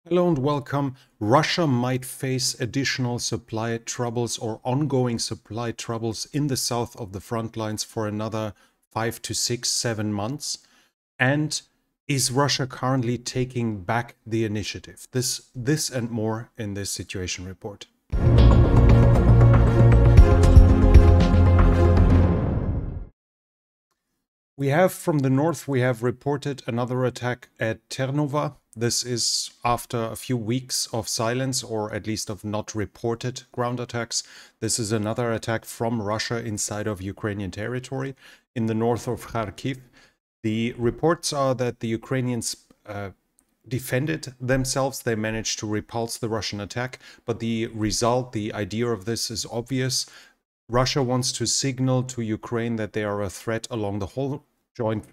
Hello and welcome. Russia might face additional supply troubles or ongoing supply troubles in the south of the front lines for another 5 to 6, 7 months. And is Russia currently taking back the initiative? This and more in this situation report. We have from the north, we have reported another attack at Ternova. This is after a few weeks of silence, or at least of not reported ground attacks. This is another attack from Russia inside of Ukrainian territory in the north of Kharkiv. The reports are that the Ukrainians defended themselves. They managed to repulse the Russian attack, but the result, the idea of this is obvious. Russia wants to signal to Ukraine that they are a threat along the whole joint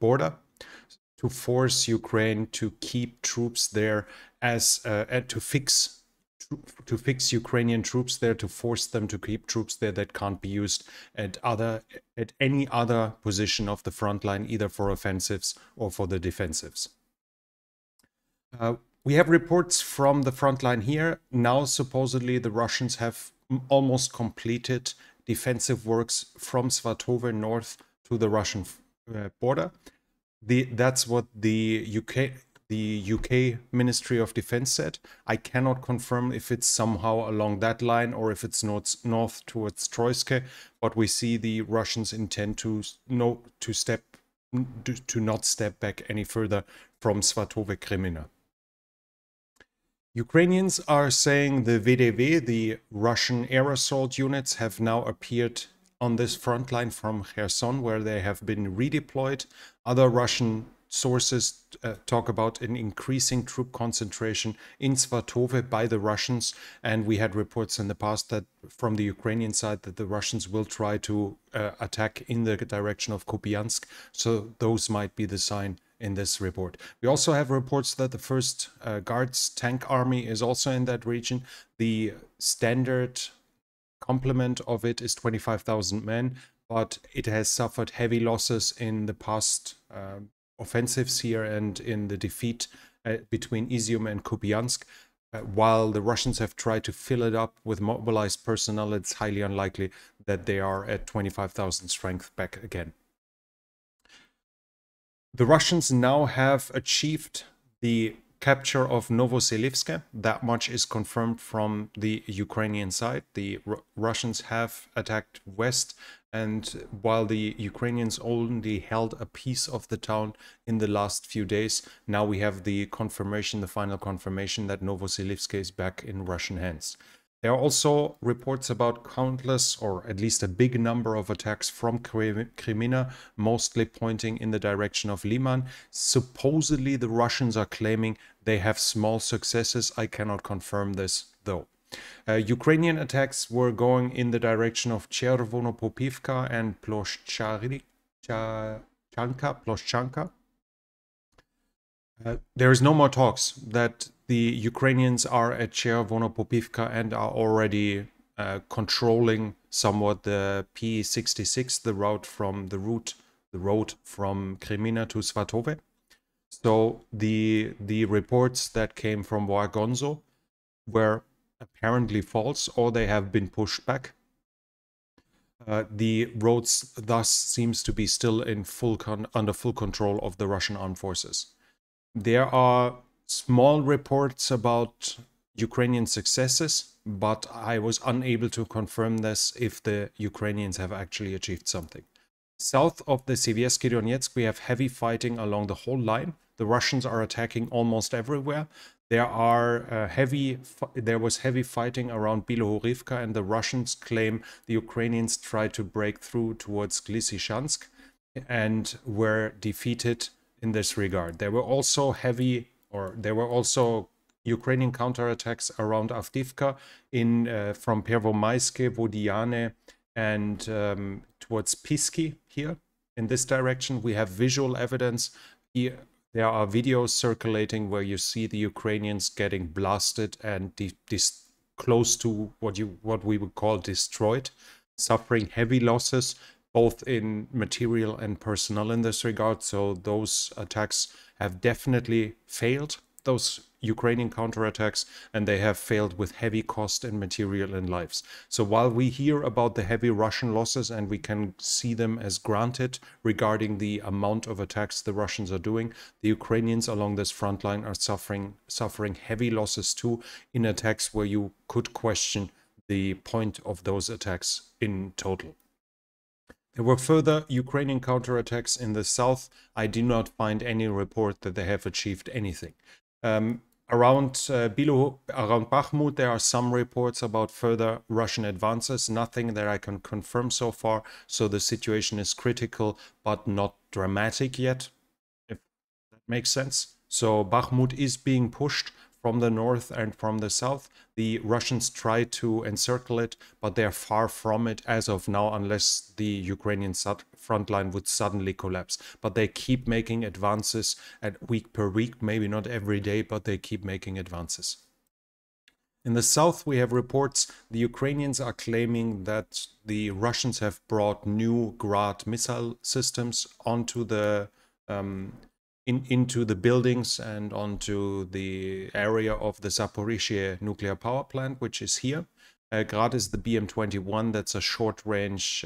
border, to force Ukraine to keep troops there as to fix Ukrainian troops there, to force them to keep troops there that can't be used at any other position of the front line, either for offensives or for the defensives. We have reports from the front line here. Now, supposedly, the Russians have almost completed defensive works from Svatove north to the Russian border. That's what the UK Ministry of Defense said. I cannot confirm if it's somehow along that line or if it's north towards Troyske, but we see the Russians intend to not step back any further from Svatove Kremina. Ukrainians are saying the VDV, the Russian air assault units, have now appeared on this front line from Kherson, where they have been redeployed. Other Russian sources talk about an increasing troop concentration in Svatove by the Russians, and we had reports in the past that from the Ukrainian side that the Russians will try to attack in the direction of Kupiansk, so those might be the sign in this report. We also have reports that the 1st Guards tank army is also in that region. The standard complement of it is 25,000 men, but it has suffered heavy losses in the past offensives here and in the defeat between Izium and Kupiansk. While the Russians have tried to fill it up with mobilized personnel, it's highly unlikely that they are at 25,000 strength back again. The Russians now have achieved the capture of Novosylivska. That much is confirmed from the Ukrainian side. The Russians have attacked west, and while the Ukrainians only held a piece of the town in the last few days, now we have the confirmation, the final confirmation that Novosylivska is back in Russian hands. There are also reports about countless, or at least a big number of attacks from Kremina, mostly pointing in the direction of Liman. Supposedly, the Russians are claiming they have small successes. I cannot confirm this, though. Ukrainian attacks were going in the direction of Chervonopopivka and Ploshchanka. There is no more talks that the Ukrainians are at Chervonopopivka and are already controlling somewhat the P66, the road from Kremina to Svatove. So the reports that came from Wargonzo were apparently false, or they have been pushed back. The roads thus seems to be still in under full control of the Russian armed forces. There are small reports about Ukrainian successes, but I was unable to confirm this if the Ukrainians have actually achieved something. South of the Siversky Donetsk, we have heavy fighting along the whole line. The Russians are attacking almost everywhere. There was heavy fighting around Bilohorivka, and the Russians claim the Ukrainians tried to break through towards Lysychansk and were defeated in this regard. There were also Ukrainian counterattacks around Avdiivka from Pervomaiske, Vodiane, and towards Pisky here. In this direction, we have visual evidence. Here, there are videos circulating where you see the Ukrainians getting blasted and close to what we would call destroyed, suffering heavy losses, both in material and personnel in this regard. So those attacks have definitely failed. Those Ukrainian counterattacks, and they have failed with heavy cost in material and lives. So while we hear about the heavy Russian losses and we can see them as granted regarding the amount of attacks the Russians are doing, the Ukrainians along this front line are suffering heavy losses too in attacks where you could question the point of those attacks in total. There were further Ukrainian counterattacks in the south. I do not find any report that they have achieved anything. Around Bakhmut, there are some reports about further Russian advances. Nothing that I can confirm so far. So the situation is critical, but not dramatic yet, if that makes sense. So Bakhmut is being pushed from the north and from the south. The Russians try to encircle it, but they're far from it as of now, unless the Ukrainian front line would suddenly collapse. But they keep making advances at week per week, maybe not every day, but they keep making advances. In the south, we have reports the Ukrainians are claiming that the Russians have brought new Grad missile systems onto the into the buildings and onto the area of the Zaporizhzhia nuclear power plant, which is here. Grad is the BM-21. That's a short-range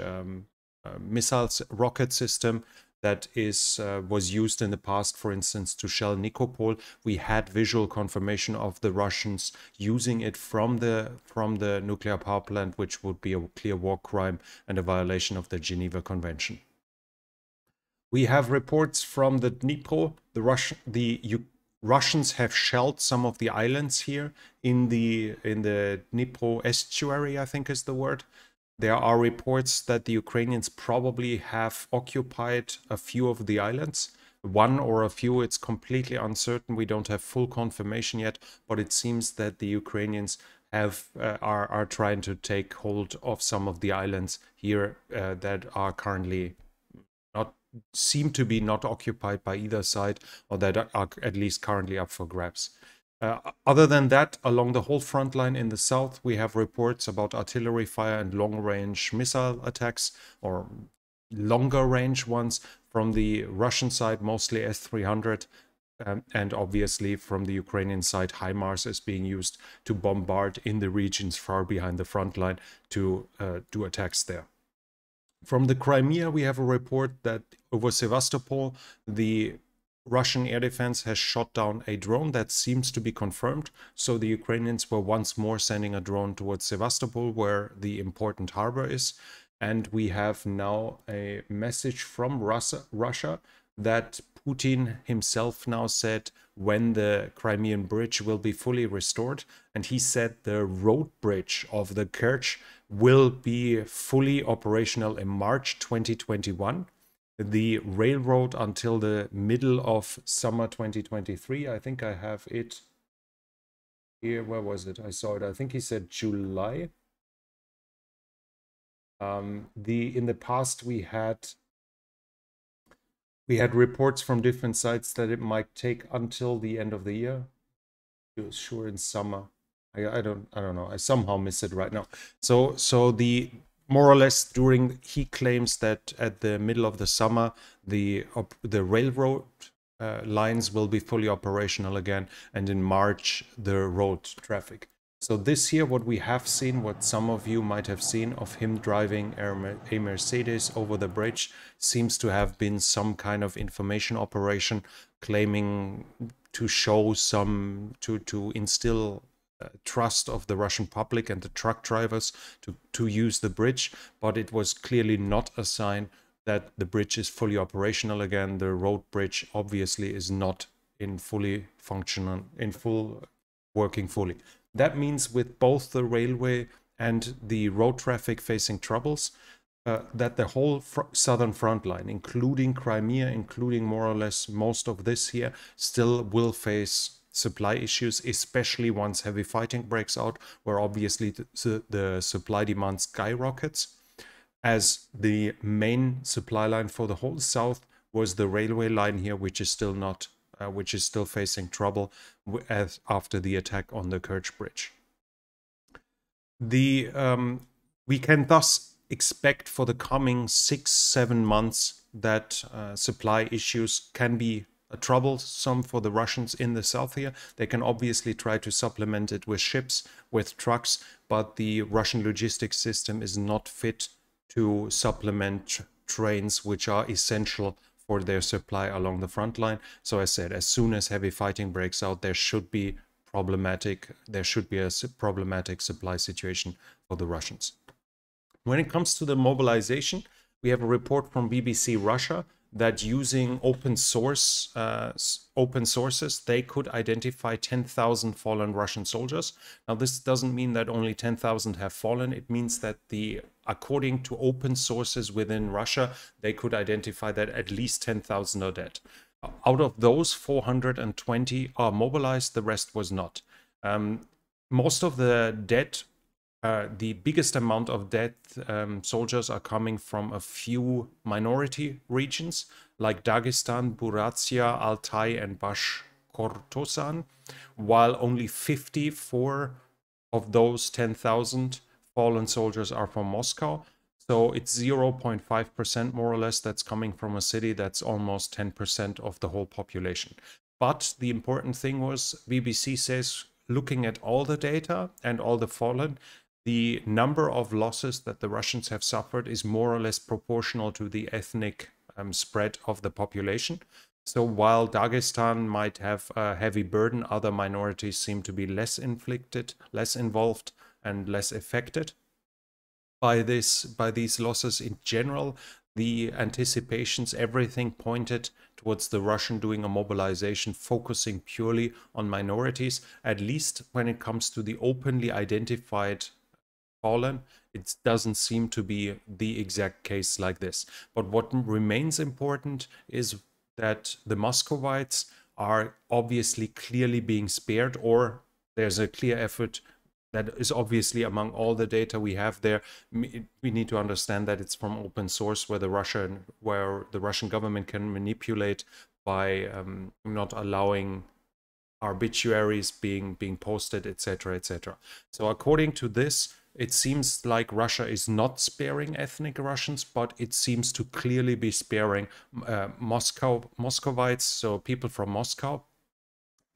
missiles rocket system that was used in the past, for instance, to shell Nikopol. We had visual confirmation of the Russians using it from the nuclear power plant, which would be a clear war crime and a violation of the Geneva Convention. We have reports from the Dnipro. The Russians have shelled some of the islands here in the Dnipro estuary, I think is the word. There are reports that the Ukrainians probably have occupied a few of the islands. One or a few, it's completely uncertain. We don't have full confirmation yet, but it seems that the Ukrainians are trying to take hold of some of the islands here that are currently seem to be not occupied by either side, or that are at least currently up for grabs. Other than that, along the whole front line in the south, we have reports about artillery fire and long-range missile attacks, or longer-range ones from the Russian side, mostly S-300, and obviously from the Ukrainian side, HIMARS is being used to bombard in the regions far behind the front line to do attacks there. From the Crimea, we have a report that over Sevastopol, the Russian air defense has shot down a drone. That seems to be confirmed. So the Ukrainians were once more sending a drone towards Sevastopol, where the important harbor is. And we have now a message from Russia that Putin himself now said when the Crimean bridge will be fully restored. And he said the road bridge of the Kerch will be fully operational in March 2021. The railroad until the middle of summer 2023. I think I have it here. Where was it? I saw it. I think he said July. In the past we had reports from different sites that it might take until the end of the year. It was sure in summer. I don't know. I somehow miss it right now. So the more or less he claims that at the middle of the summer the railroad lines will be fully operational again, and in March the road traffic. So this year, what we have seen, what some of you might have seen of him driving a Mercedes over the bridge, seems to have been some kind of information operation, claiming to show to instill trust of the Russian public and the truck drivers to use the bridge. But it was clearly not a sign that the bridge is fully operational again. The road bridge obviously is not in working fully. That means with both the railway and the road traffic facing troubles, that the whole southern front line, including Crimea, including more or less most of this here, still will face supply issues, especially once heavy fighting breaks out, where obviously the supply demand skyrockets. As the main supply line for the whole south was the railway line here, which is still facing trouble after the attack on the Kerch Bridge. We can thus expect for the coming 6-7 months that supply issues can be troublesome for the Russians in the south here. They can obviously try to supplement it with ships, with trucks, but the Russian logistics system is not fit to supplement trains, which are essential for their supply along the front line. So I said, as soon as heavy fighting breaks out, there should be a problematic supply situation for the Russians. When it comes to the mobilization, we have a report from BBC Russia that using open sources, they could identify 10,000 fallen Russian soldiers. Now, this doesn't mean that only 10,000 have fallen. It means that according to open sources within Russia, they could identify that at least 10,000 are dead. Out of those, 420 are mobilized. The rest was not. Most of the dead, the biggest amount of dead soldiers are coming from a few minority regions like Dagestan, Buryatia, Altai, and Bashkortostan, while only 54 of those 10,000 fallen soldiers are from Moscow. So it's 0.5% more or less that's coming from a city that's almost 10% of the whole population. But the important thing was, BBC says, looking at all the data and all the fallen, the number of losses that the Russians have suffered is more or less proportional to the ethnic spread of the population. So while Dagestan might have a heavy burden, other minorities seem to be less inflicted, less involved, and less affected by these losses in general. The anticipations, everything pointed towards the Russian doing a mobilization focusing purely on minorities, at least when it comes to the openly identified fallen. It doesn't seem to be the exact case like this. But what remains important is that the Muscovites are obviously clearly being spared, or there's a clear effort that is obviously among all the data we have there. We need to understand that it's from open source where the Russian government can manipulate by not allowing obituaries being posted, etc., etc. So according to this, it seems like Russia is not sparing ethnic Russians, but it seems to clearly be sparing Muscovites, so people from Moscow.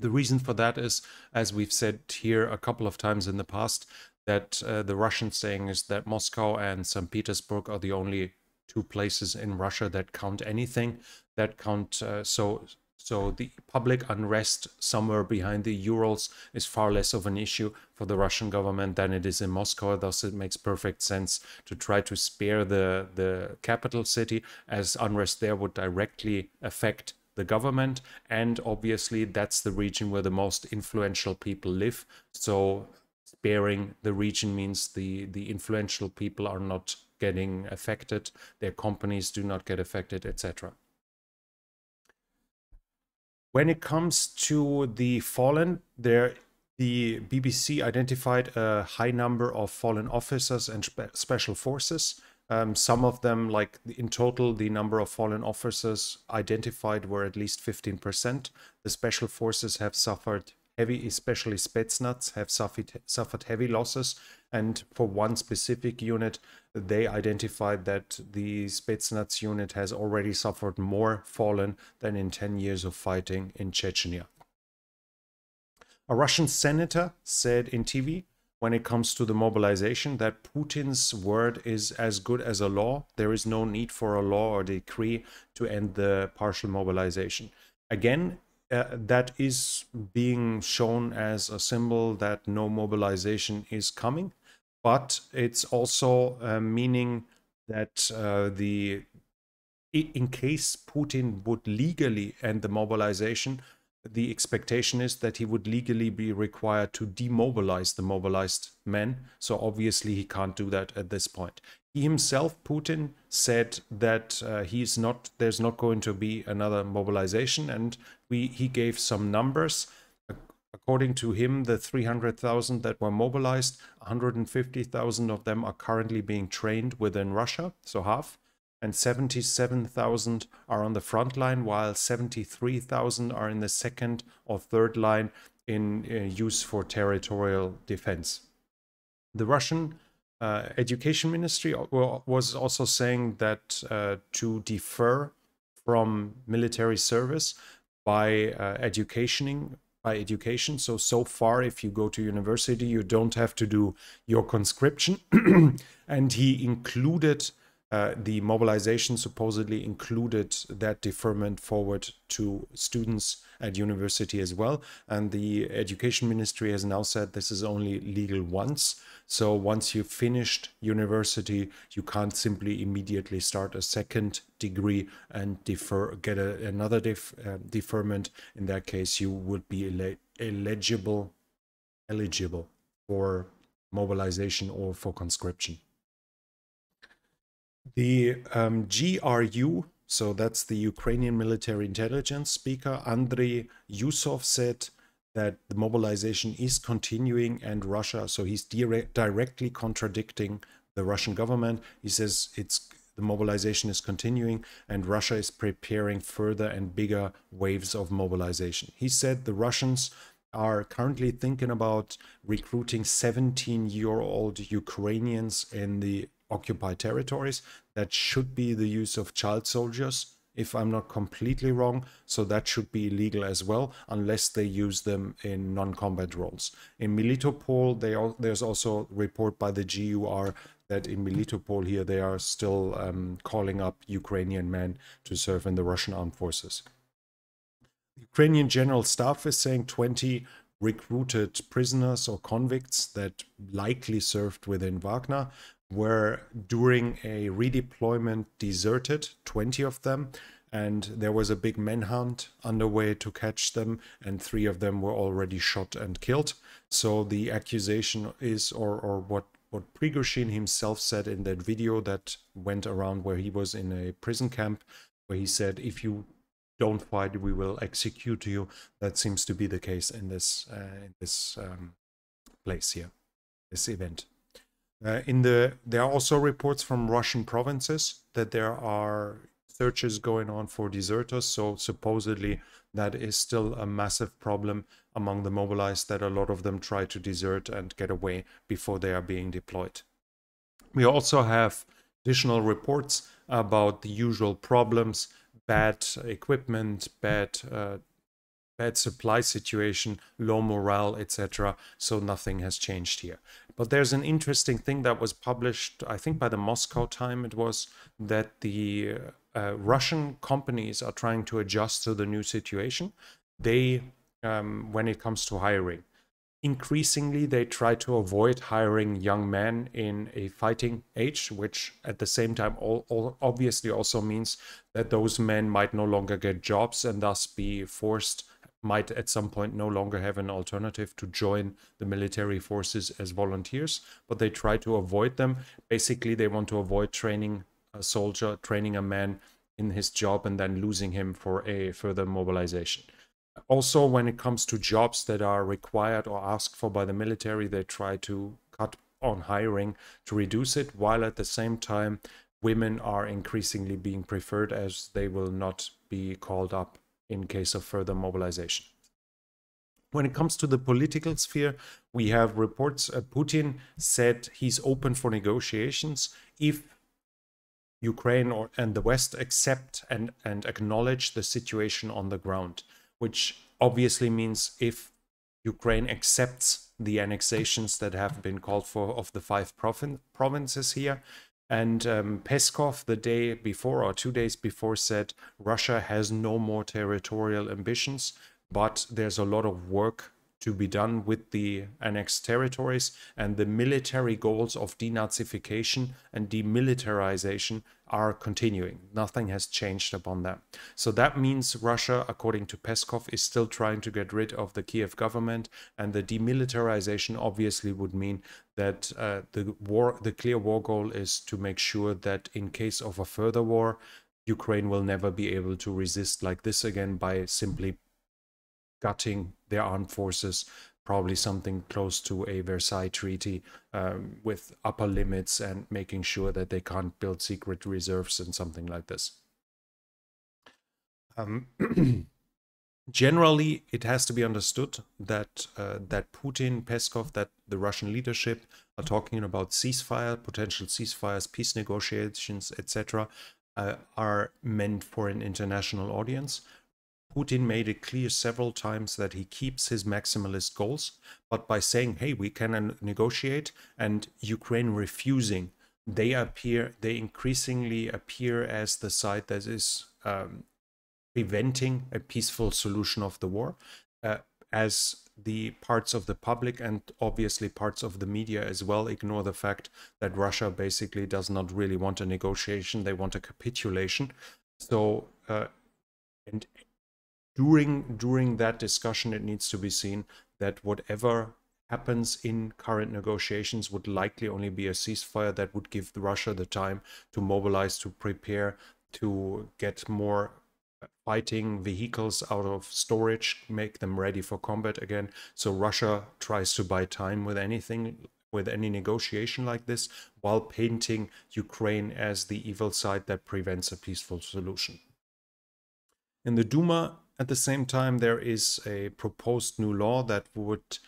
The reason for that is, as we've said here a couple of times in the past, that the Russian saying is that Moscow and St. Petersburg are the only two places in Russia that count anything, that count. So the public unrest somewhere behind the Urals is far less of an issue for the Russian government than it is in Moscow. Thus, it makes perfect sense to try to spare the capital city, as unrest there would directly affect the government. And obviously, that's the region where the most influential people live. So sparing the region means the influential people are not getting affected, their companies do not get affected, etc. When it comes to the fallen, the BBC identified a high number of fallen officers and special forces. Some of them, like in total, the number of fallen officers identified were at least 15%. The special forces have suffered heavy, especially Spetsnaz, have suffered heavy losses. And for one specific unit, they identified that the Spetsnaz unit has already suffered more fallen than in 10 years of fighting in Chechnya. A Russian senator said in TV, when it comes to the mobilization, that Putin's word is as good as a law. There is no need for a law or decree to end the partial mobilization. Again, that is being shown as a symbol that no mobilization is coming, but it's also meaning that in case Putin would legally end the mobilization, the expectation is that he would legally be required to demobilize the mobilized men. So obviously he can't do that at this point. He himself, Putin, said that there's not going to be another mobilization, and he gave some numbers. According to him, the 300,000 that were mobilized, 150,000 of them are currently being trained within Russia, so half, and 77,000 are on the front line, while 73,000 are in the second or third line in use for territorial defense. The Russian Education Ministry was also saying that to defer from military service, by education. So far, if you go to university, you don't have to do your conscription. And he included the mobilization, supposedly included that deferment forward to students at university as well. And the education ministry has now said this is only legal once. So once you've finished university, you can't simply immediately start a second degree and get another deferment. In that case, you would be eligible for mobilization or for conscription. The GRU, so that's the Ukrainian military intelligence speaker, Andriy Yusov, said that the mobilization is continuing, and Russia, so he's directly contradicting the Russian government. He says the mobilization is continuing and Russia is preparing further and bigger waves of mobilization. He said the Russians are currently thinking about recruiting 17-year-old Ukrainians in the occupied territories. That should be the use of child soldiers, if I'm not completely wrong. So that should be illegal as well, unless they use them in non-combat roles. In Melitopol, there's also a report by the GUR that in Melitopol here, they are still calling up Ukrainian men to serve in the Russian armed forces. The Ukrainian General Staff is saying 20 recruited prisoners or convicts that likely served within Wagner were during a redeployment deserted, 20 of them, and there was a big manhunt underway to catch them, and 3 of them were already shot and killed. So the accusation is, or what Prigozhin himself said in that video that went around where he was in a prison camp, where he said, if you don't fight, we will execute you. That seems to be the case in this place here, this event. There are also reports from Russian provinces that there are searches going on for deserters. So supposedly that is still a massive problem among the mobilized, that a lot of them try to desert and get away before they are being deployed. We also have additional reports about the usual problems, bad equipment, bad supply situation, low morale, etc. So nothing has changed here. But there's an interesting thing that was published, I think by the Moscow time it was, that the Russian companies are trying to adjust to the new situation. They, when it comes to hiring, increasingly they try to avoid hiring young men in a fighting age, which at the same time obviously also means that those men might no longer get jobs and thus be forced, might at some point no longer have an alternative to join the military forces as volunteers, but they try to avoid them. Basically, they want to avoid training a soldier, training a man in his job and then losing him for a further mobilization. Also, when it comes to jobs that are required or asked for by the military, they try to cut on hiring to reduce it, while at the same time, women are increasingly being preferred as they will not be called up in case of further mobilization. When it comes to the political sphere, we have reports. Putin said he's open for negotiations if Ukraine and the West accept and acknowledge the situation on the ground, which obviously means if Ukraine accepts the annexations that have been called for of the 5 provinces here. And Peskov, the day before or 2 days before, said Russia has no more territorial ambitions, but there's a lot of work to be done with the annexed territories, and the military goals of denazification and demilitarization are continuing. Nothing has changed upon that. So that means Russia, according to Peskov, is still trying to get rid of the Kiev government, and the demilitarization obviously would mean that the clear war goal is to make sure that in case of a further war, Ukraine will never be able to resist like this again by simply gutting their armed forces, probably something close to a Versailles Treaty with upper limits and making sure that they can't build secret reserves and something like this. Generally, it has to be understood that that Putin, Peskov, that the Russian leadership are talking about ceasefire, potential ceasefires, peace negotiations, etc., are meant for an international audience. Putin made it clear several times that he keeps his maximalist goals, but by saying, hey, we can negotiate, and Ukraine refusing, they increasingly appear as the side that is preventing a peaceful solution of the war, as the parts of the public and obviously parts of the media as well ignore the fact that Russia basically does not really want a negotiation, they want a capitulation. So, and during that discussion, it needs to be seen that whatever happens in current negotiations would likely only be a ceasefire that would give Russia the time to mobilize, to prepare, to get more fighting vehicles out of storage, make them ready for combat again. So Russia tries to buy time with anything, with any negotiation like this, while painting Ukraine as the evil side that prevents a peaceful solution. In the Duma, at the same time, there is a proposed new law that would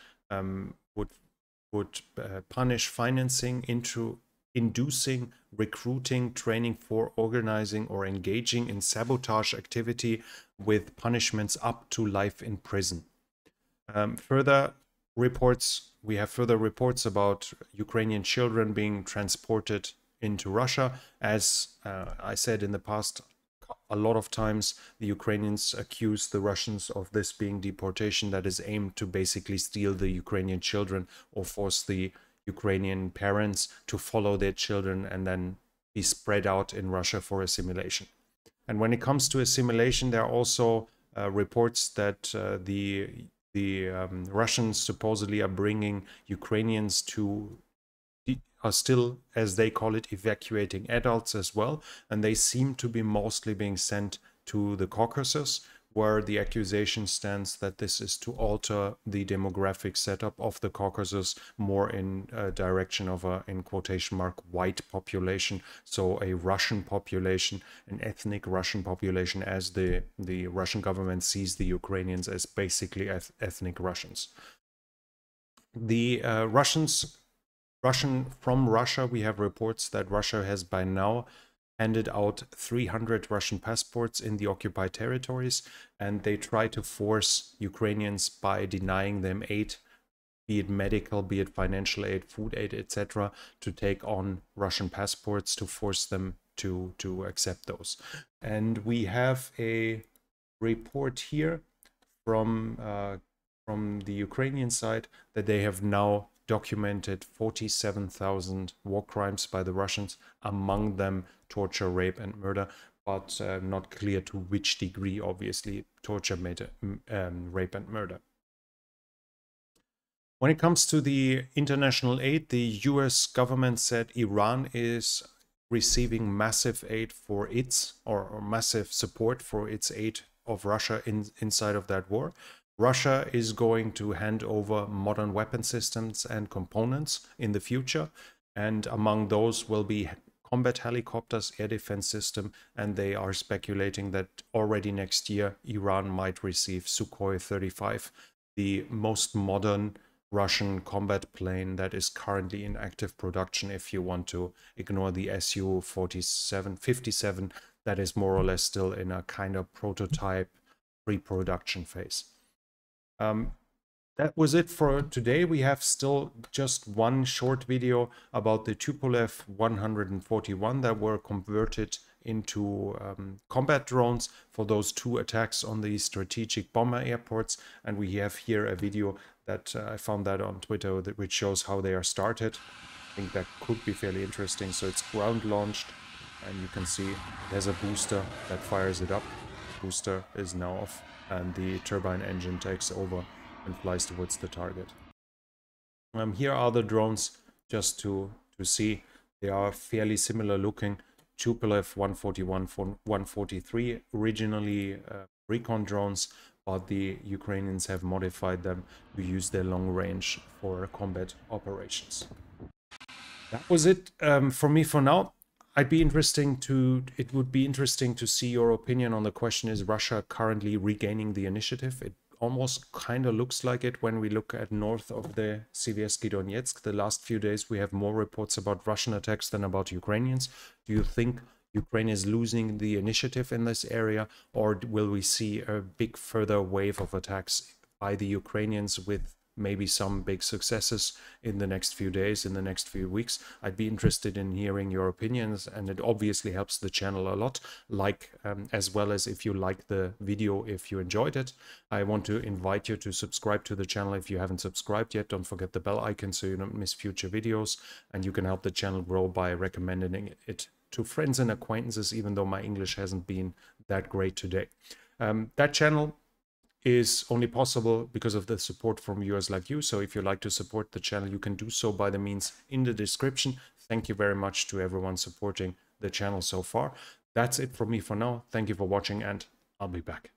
punish financing into inducing, recruiting, training for, organizing, or engaging in sabotage activity with punishments up to life in prison. We have further reports about Ukrainian children being transported into Russia. As I said in the past, a lot of times the Ukrainians accuse the Russians of this being deportation that is aimed to basically steal the Ukrainian children or force the Ukrainian parents to follow their children and then be spread out in Russia for assimilation. And when it comes to assimilation, there are also reports that the Russians supposedly are bringing Ukrainians to are still, as they call it, evacuating adults as well, and they seem to be mostly being sent to the Caucasus, where the accusation stands that this is to alter the demographic setup of the Caucasus more in direction of a, in quotation mark, white population, so a Russian population, an ethnic Russian population, as the Russian government sees the Ukrainians as basically ethnic Russians. The from Russia, we have reports that Russia has by now handed out 300 Russian passports in the occupied territories, and they try to force Ukrainians by denying them aid, be it medical, be it financial aid, food aid, etc., to take on Russian passports, to force them to accept those. And we have a report here from the Ukrainian side that they have now documented 47,000 war crimes by the Russians, among them torture, rape, and murder, but not clear to which degree, obviously, torture, rape, and murder. When it comes to the international aid, the US government said Iran is receiving massive aid for its, or massive support for its aid of Russia inside of that war. Russia is going to hand over modern weapon systems and components in the future, and among those will be combat helicopters, air defense system, and they are speculating that already next year Iran might receive Sukhoi 35, the most modern Russian combat plane that is currently in active production, if you want to ignore the Su-57 that is more or less still in a kind of prototype pre-production phase. That was it for today. We have still just one short video about the Tupolev 141 that were converted into combat drones for those 2 attacks on the strategic bomber airports. And we have here a video that I found that on Twitter, which shows how they are started. I think that could be fairly interesting. So it's ground launched, and you can see there's a booster that fires it up. The booster is now off, and the turbine engine takes over and flies towards the target. Here are the drones, just to see. They are fairly similar looking. Tupolev 141, 143, originally recon drones, but the Ukrainians have modified them to use their long range for combat operations. That was it from me for now. It would be interesting to see your opinion on the question, is Russia currently regaining the initiative? It almost kind of looks like it when we look at north of the Siversky Donetsk. The last few days we have more reports about Russian attacks than about Ukrainians. Do you think Ukraine is losing the initiative in this area, or will we see a big further wave of attacks by the Ukrainians with maybe some big successes in the next few days, in the next few weeks? I'd be interested in hearing your opinions, and it obviously helps the channel a lot, as well as if you like the video, if you enjoyed it. I want to invite you to subscribe to the channel if you haven't subscribed yet. Don't forget the bell icon so you don't miss future videos, and you can help the channel grow by recommending it to friends and acquaintances, even though my English hasn't been that great today. That channel is only possible because of the support from viewers like you. So if you like to support the channel, you can do so by the means in the description. Thank you very much to everyone supporting the channel so far. That's it from me for now. Thank you for watching, and I'll be back.